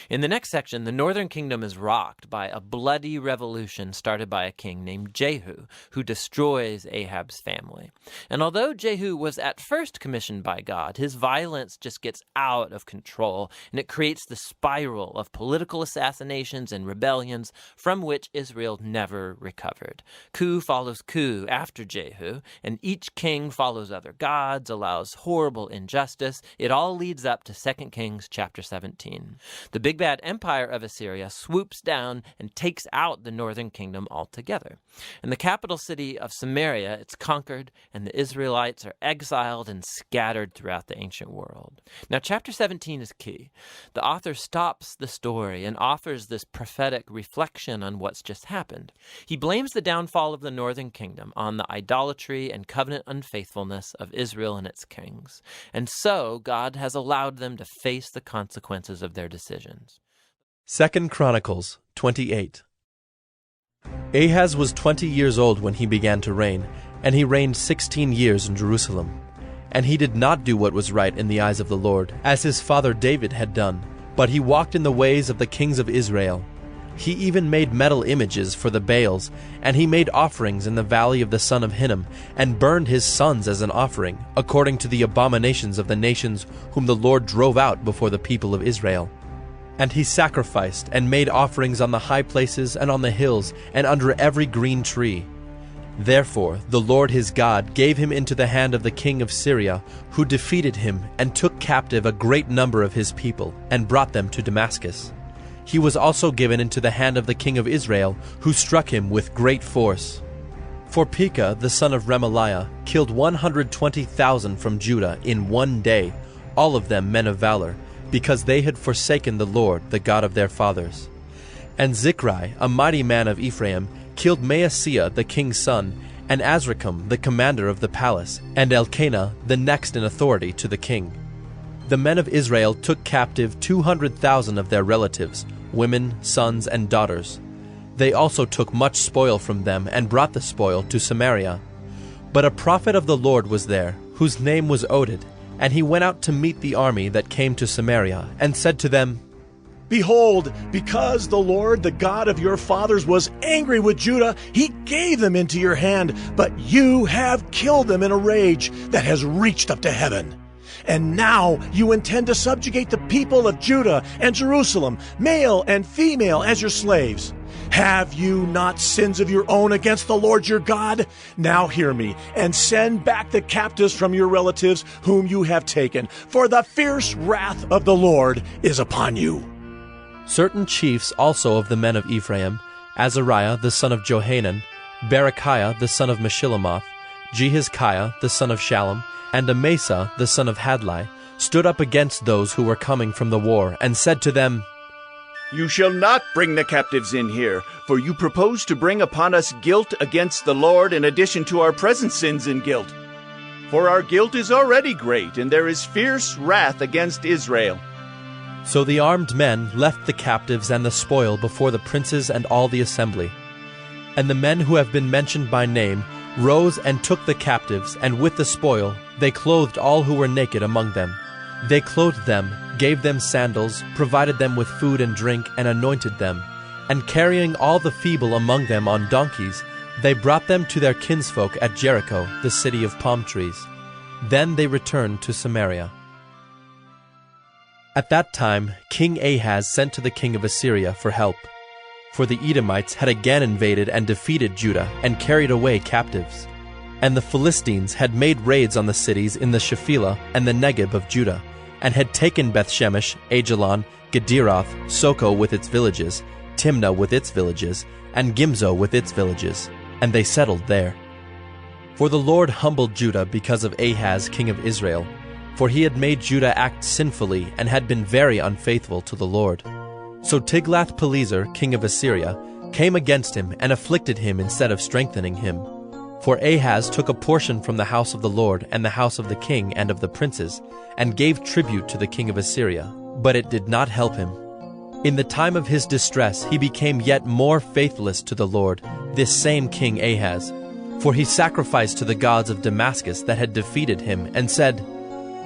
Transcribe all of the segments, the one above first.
In the next section, the northern kingdom is rocked by a bloody revolution started by a king named Jehu, who destroys Ahab's family. And although Jehu was at first commissioned by God, his violence just gets out of control, and it creates the spiral of political assassinations and rebellions from which Israel never recovered. Coup follows coup after Jehu, and each king follows other gods, allows horrible injustice. It all leads up to 2 Kings chapter 17. The big bad empire of Assyria swoops down and takes out the northern kingdom altogether. In the capital city of Samaria, it's conquered, and the Israelites are exiled and scattered throughout the ancient world. Now, chapter 17 is key. The author stops the story and offers this prophetic reflection on what's just happened. He blames the downfall of the northern kingdom on the idolatry and covenant unfaithfulness of Israel and its kings. And so, God has allowed them to face the consequences of their decisions. 2 Chronicles 28. Ahaz was 20 years old when he began to reign, and he reigned 16 years in Jerusalem. And he did not do what was right in the eyes of the Lord, as his father David had done, but he walked in the ways of the kings of Israel. He even made metal images for the Baals, and he made offerings in the valley of the son of Hinnom, and burned his sons as an offering, according to the abominations of the nations whom the Lord drove out before the people of Israel. And he sacrificed and made offerings on the high places and on the hills and under every green tree. Therefore the Lord his God gave him into the hand of the king of Syria, who defeated him and took captive a great number of his people, and brought them to Damascus. He was also given into the hand of the king of Israel, who struck him with great force. For Pekah the son of Remaliah killed 120,000 from Judah in one day, all of them men of valor, because they had forsaken the Lord, the God of their fathers. And Zichri, a mighty man of Ephraim, killed Maaseiah the king's son, and Azrikam the commander of the palace, and Elkanah the next in authority to the king. The men of Israel took captive 200,000 of their relatives, women, sons, and daughters. They also took much spoil from them, and brought the spoil to Samaria. But a prophet of the Lord was there, whose name was Oded, and he went out to meet the army that came to Samaria, and said to them, Behold, because the Lord, the God of your fathers, was angry with Judah, he gave them into your hand, but you have killed them in a rage that has reached up to heaven. And now you intend to subjugate the people of Judah and Jerusalem, male and female, as your slaves. Have you not sins of your own against the Lord your God? Now hear me, and send back the captives from your relatives whom you have taken, for the fierce wrath of the Lord is upon you. Certain chiefs also of the men of Ephraim, Azariah the son of Johanan, Berechiah the son of Meshillemoth, Jehizkiah the son of Shallum, and Amasa the son of Hadlai, stood up against those who were coming from the war, and said to them, You shall not bring the captives in here, for you propose to bring upon us guilt against the Lord in addition to our present sins and guilt. For our guilt is already great, and there is fierce wrath against Israel. So the armed men left the captives and the spoil before the princes and all the assembly. And the men who have been mentioned by name rose and took the captives, and with the spoil they clothed all who were naked among them. They clothed them, gave them sandals, provided them with food and drink, and anointed them. And carrying all the feeble among them on donkeys, they brought them to their kinsfolk at Jericho, the city of palm trees. Then they returned to Samaria. At that time King Ahaz sent to the king of Assyria for help, for the Edomites had again invaded and defeated Judah and carried away captives. And the Philistines had made raids on the cities in the Shephelah and the Negeb of Judah, and had taken Bethshemesh, Ajalon, Gederoth, Soko with its villages, Timnah with its villages, and Gimzo with its villages, and they settled there. For the Lord humbled Judah because of Ahaz king of Israel, for he had made Judah act sinfully and had been very unfaithful to the Lord. So Tiglath-Pileser king of Assyria came against him and afflicted him instead of strengthening him. For Ahaz took a portion from the house of the Lord and the house of the king and of the princes, and gave tribute to the king of Assyria, but it did not help him. In the time of his distress he became yet more faithless to the Lord, this same king Ahaz. For he sacrificed to the gods of Damascus that had defeated him, and said,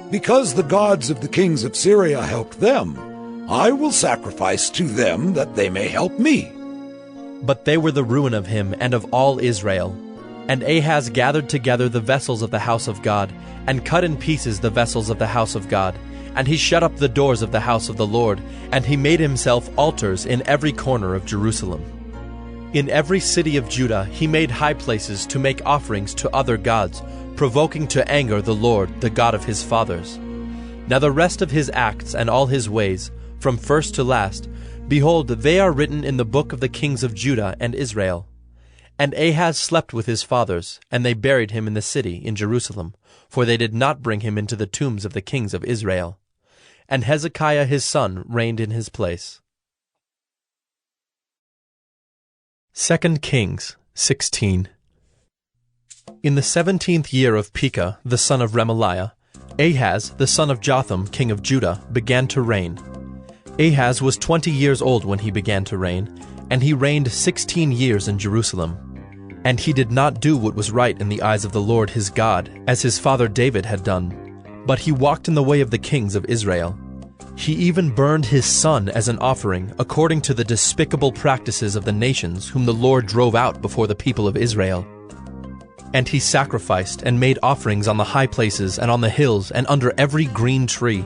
Because the gods of the kings of Syria helped them, I will sacrifice to them that they may help me. But they were the ruin of him and of all Israel. And Ahaz gathered together the vessels of the house of God, and cut in pieces the vessels of the house of God. And he shut up the doors of the house of the Lord, and he made himself altars in every corner of Jerusalem. In every city of Judah he made high places to make offerings to other gods, provoking to anger the Lord, the God of his fathers. Now the rest of his acts and all his ways, from first to last, behold, they are written in the book of the kings of Judah and Israel. And Ahaz slept with his fathers, and they buried him in the city in Jerusalem, for they did not bring him into the tombs of the kings of Israel. And Hezekiah his son reigned in his place. 2 Kings 16. In the 17th year of Pekah, the son of Remaliah, Ahaz, the son of Jotham, king of Judah, began to reign. Ahaz was 20 years old when he began to reign, and he reigned 16 years in Jerusalem. And he did not do what was right in the eyes of the Lord his God, as his father David had done, but he walked in the way of the kings of Israel. He even burned his son as an offering, according to the despicable practices of the nations whom the Lord drove out before the people of Israel. And he sacrificed and made offerings on the high places and on the hills and under every green tree.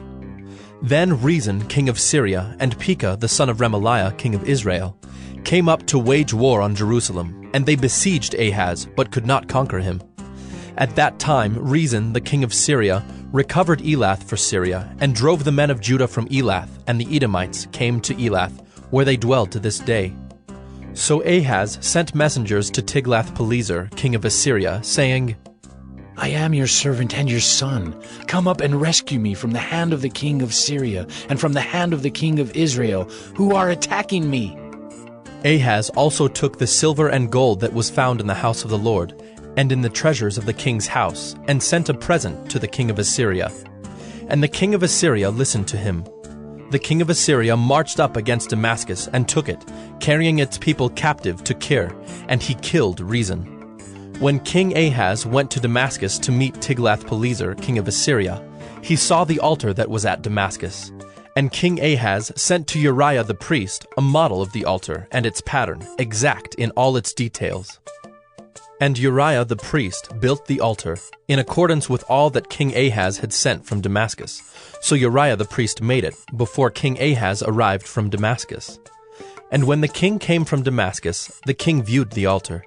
Then Rezin, king of Syria, and Pekah, the son of Remaliah, king of Israel, came up to wage war on Jerusalem, and they besieged Ahaz, but could not conquer him. At that time Rezin, the king of Syria, recovered Elath for Syria, and drove the men of Judah from Elath, and the Edomites came to Elath, where they dwell to this day. So Ahaz sent messengers to Tiglath-Pileser, king of Assyria, saying, I am your servant and your son. Come up and rescue me from the hand of the king of Syria and from the hand of the king of Israel, who are attacking me. Ahaz also took the silver and gold that was found in the house of the Lord, and in the treasures of the king's house, and sent a present to the king of Assyria. And the king of Assyria listened to him. The king of Assyria marched up against Damascus and took it, carrying its people captive to Kir, and he killed Rezin. When King Ahaz went to Damascus to meet Tiglath-Pileser, king of Assyria, he saw the altar that was at Damascus. And King Ahaz sent to Uriah the priest a model of the altar and its pattern, exact in all its details. And Uriah the priest built the altar, in accordance with all that King Ahaz had sent from Damascus. So Uriah the priest made it, before King Ahaz arrived from Damascus. And when the king came from Damascus, the king viewed the altar.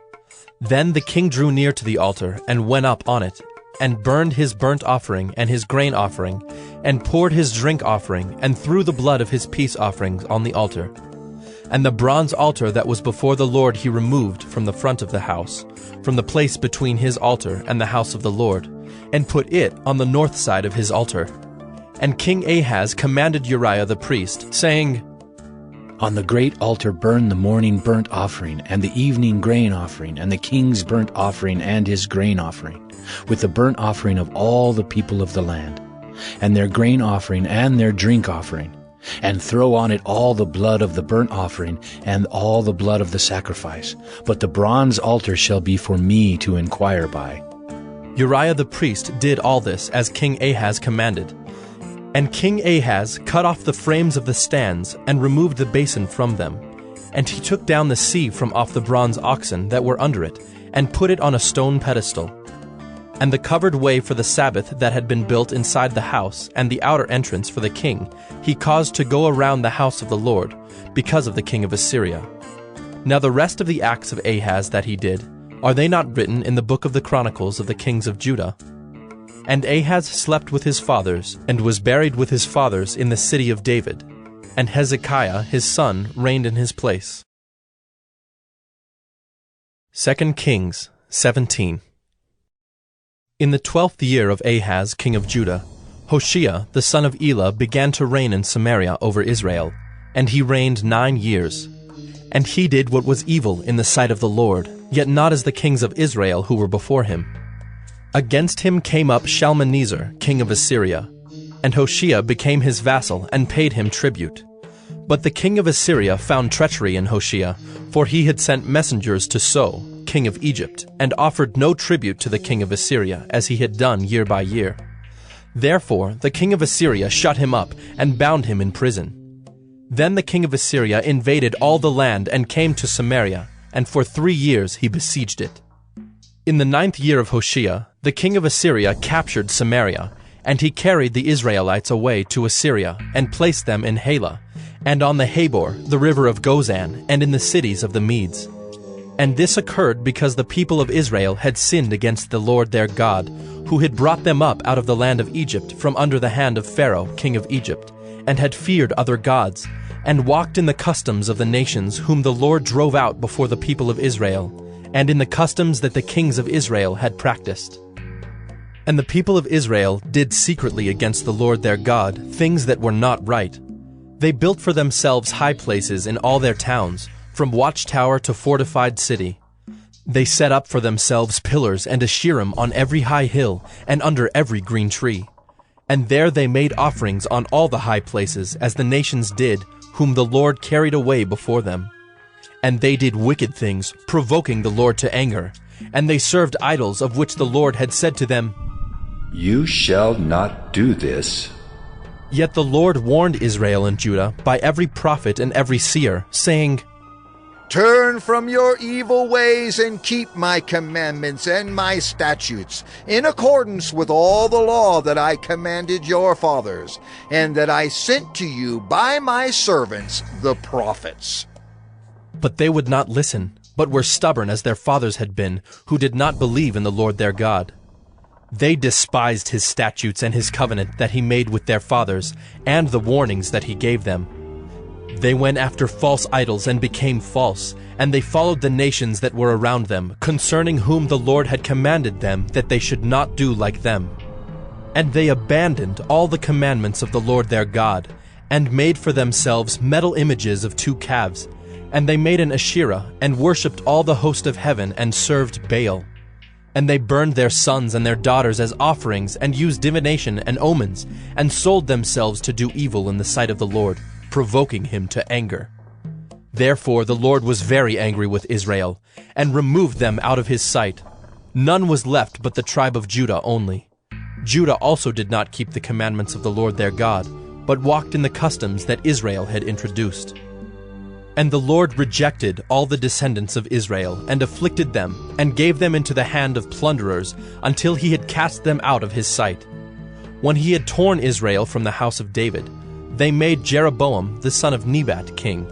Then the king drew near to the altar, and went up on it, and burned his burnt offering and his grain offering, and poured his drink offering, and threw the blood of his peace offerings on the altar. And the bronze altar that was before the Lord he removed from the front of the house, from the place between his altar and the house of the Lord, and put it on the north side of his altar. And King Ahaz commanded Uriah the priest, saying, On the great altar burn the morning burnt offering, and the evening grain offering, and the king's burnt offering and his grain offering, with the burnt offering of all the people of the land, and their grain offering and their drink offering, and throw on it all the blood of the burnt offering and all the blood of the sacrifice. But the bronze altar shall be for me to inquire by. Uriah the priest did all this as King Ahaz commanded. And King Ahaz cut off the frames of the stands and removed the basin from them. And he took down the sea from off the bronze oxen that were under it, and put it on a stone pedestal. And the covered way for the Sabbath that had been built inside the house, and the outer entrance for the king, he caused to go around the house of the Lord, because of the king of Assyria. Now the rest of the acts of Ahaz that he did, are they not written in the book of the Chronicles of the kings of Judah? And Ahaz slept with his fathers, and was buried with his fathers in the city of David. And Hezekiah his son reigned in his place. 2 Kings 17. In the 12th year of Ahaz king of Judah, Hoshea the son of Elah began to reign in Samaria over Israel, and he reigned 9 years. And he did what was evil in the sight of the Lord, yet not as the kings of Israel who were before him. Against him came up Shalmaneser, king of Assyria, and Hoshea became his vassal and paid him tribute. But the king of Assyria found treachery in Hoshea, for he had sent messengers to So, king of Egypt, and offered no tribute to the king of Assyria, as he had done year by year. Therefore the king of Assyria shut him up and bound him in prison. Then the king of Assyria invaded all the land and came to Samaria, and for 3 years he besieged it. In the 9th year of Hoshea, the king of Assyria captured Samaria, and he carried the Israelites away to Assyria, and placed them in Halah, and on the Habor, the river of Gozan, and in the cities of the Medes. And this occurred because the people of Israel had sinned against the Lord their God, who had brought them up out of the land of Egypt from under the hand of Pharaoh, king of Egypt, and had feared other gods, and walked in the customs of the nations whom the Lord drove out before the people of Israel, and in the customs that the kings of Israel had practiced. And the people of Israel did secretly against the Lord their God things that were not right. They built for themselves high places in all their towns, from watchtower to fortified city. They set up for themselves pillars and Asherim on every high hill and under every green tree. And there they made offerings on all the high places, as the nations did, whom the Lord carried away before them. And they did wicked things, provoking the Lord to anger. And they served idols of which the Lord had said to them, You shall not do this. Yet the Lord warned Israel and Judah by every prophet and every seer, saying, Turn from your evil ways and keep my commandments and my statutes, in accordance with all the law that I commanded your fathers, and that I sent to you by my servants the prophets. But they would not listen, but were stubborn as their fathers had been, who did not believe in the Lord their God. They despised his statutes and his covenant that he made with their fathers, and the warnings that he gave them. They went after false idols and became false, and they followed the nations that were around them, concerning whom the Lord had commanded them that they should not do like them. And they abandoned all the commandments of the Lord their God, and made for themselves metal images of 2 calves. And they made an Asherah, and worshipped all the host of heaven, and served Baal. And they burned their sons and their daughters as offerings, and used divination and omens, and sold themselves to do evil in the sight of the Lord, provoking him to anger. Therefore the Lord was very angry with Israel, and removed them out of his sight. None was left but the tribe of Judah only. Judah also did not keep the commandments of the Lord their God, but walked in the customs that Israel had introduced. And the Lord rejected all the descendants of Israel, and afflicted them, and gave them into the hand of plunderers, until he had cast them out of his sight. When he had torn Israel from the house of David, they made Jeroboam the son of Nebat king.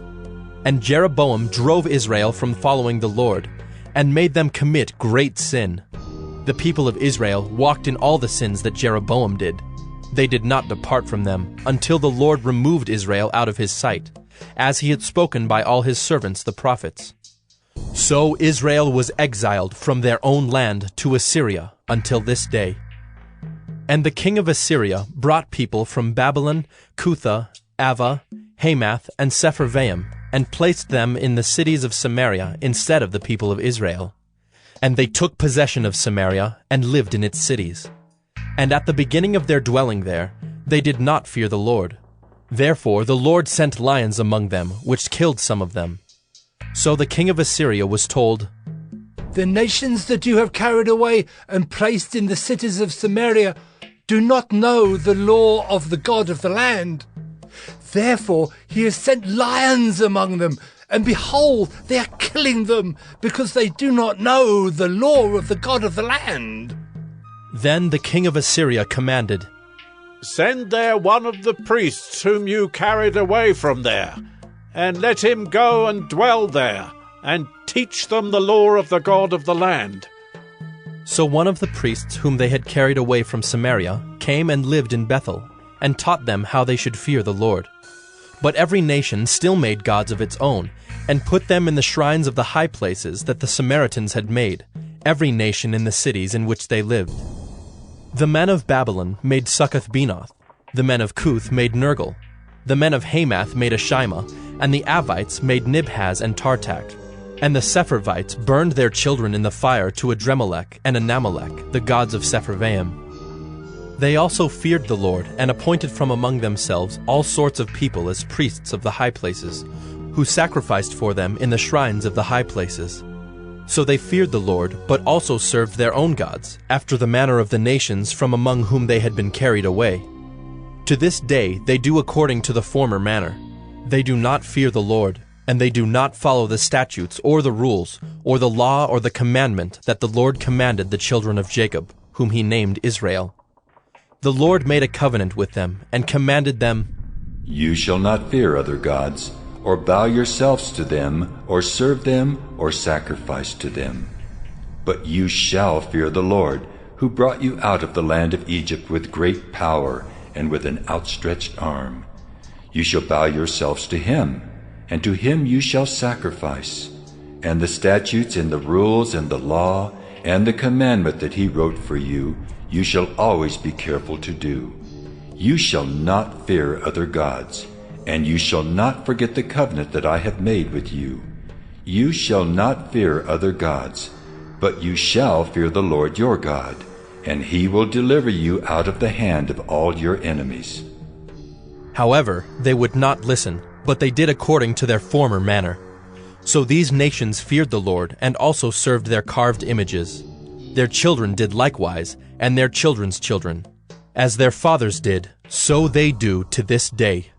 And Jeroboam drove Israel from following the Lord, and made them commit great sin. The people of Israel walked in all the sins that Jeroboam did. They did not depart from them, until the Lord removed Israel out of his sight, as he had spoken by all his servants the prophets. So Israel was exiled from their own land to Assyria until this day. And the king of Assyria brought people from Babylon, Cutha, Ava, Hamath, and Sepharvaim, and placed them in the cities of Samaria instead of the people of Israel. And they took possession of Samaria, and lived in its cities. And at the beginning of their dwelling there, they did not fear the Lord. Therefore the Lord sent lions among them, which killed some of them. So the king of Assyria was told, The nations that you have carried away and placed in the cities of Samaria do not know the law of the God of the land. Therefore he has sent lions among them, and behold, they are killing them, because they do not know the law of the God of the land. Then the king of Assyria commanded, Send there one of the priests whom you carried away from there, and let him go and dwell there, and teach them the law of the God of the land. So one of the priests whom they had carried away from Samaria came and lived in Bethel, and taught them how they should fear the Lord. But every nation still made gods of its own, and put them in the shrines of the high places that the Samaritans had made, every nation in the cities in which they lived. The men of Babylon made Succoth-Benoth, the men of Cuth made Nergal, the men of Hamath made Ashima, and the Avites made Nibhaz and Tartak. And the Sepharvites burned their children in the fire to Adremelech and Anamelech, the gods of Sepharvaim. They also feared the Lord, and appointed from among themselves all sorts of people as priests of the high places, who sacrificed for them in the shrines of the high places. So they feared the Lord, but also served their own gods, after the manner of the nations from among whom they had been carried away. To this day they do according to the former manner. They do not fear the Lord, and they do not follow the statutes or the rules, or the law or the commandment that the Lord commanded the children of Jacob, whom he named Israel. The Lord made a covenant with them, and commanded them, You shall not fear other gods, or bow yourselves to them, or serve them, or sacrifice to them. But you shall fear the Lord, who brought you out of the land of Egypt with great power and with an outstretched arm. You shall bow yourselves to him, and to him you shall sacrifice. And the statutes and the rules and the law and the commandment that he wrote for you, you shall always be careful to do. You shall not fear other gods, and you shall not forget the covenant that I have made with you. You shall not fear other gods, but you shall fear the Lord your God, and he will deliver you out of the hand of all your enemies. However, they would not listen, but they did according to their former manner. So these nations feared the Lord, and also served their carved images. Their children did likewise, and their children's children. As their fathers did, so they do to this day.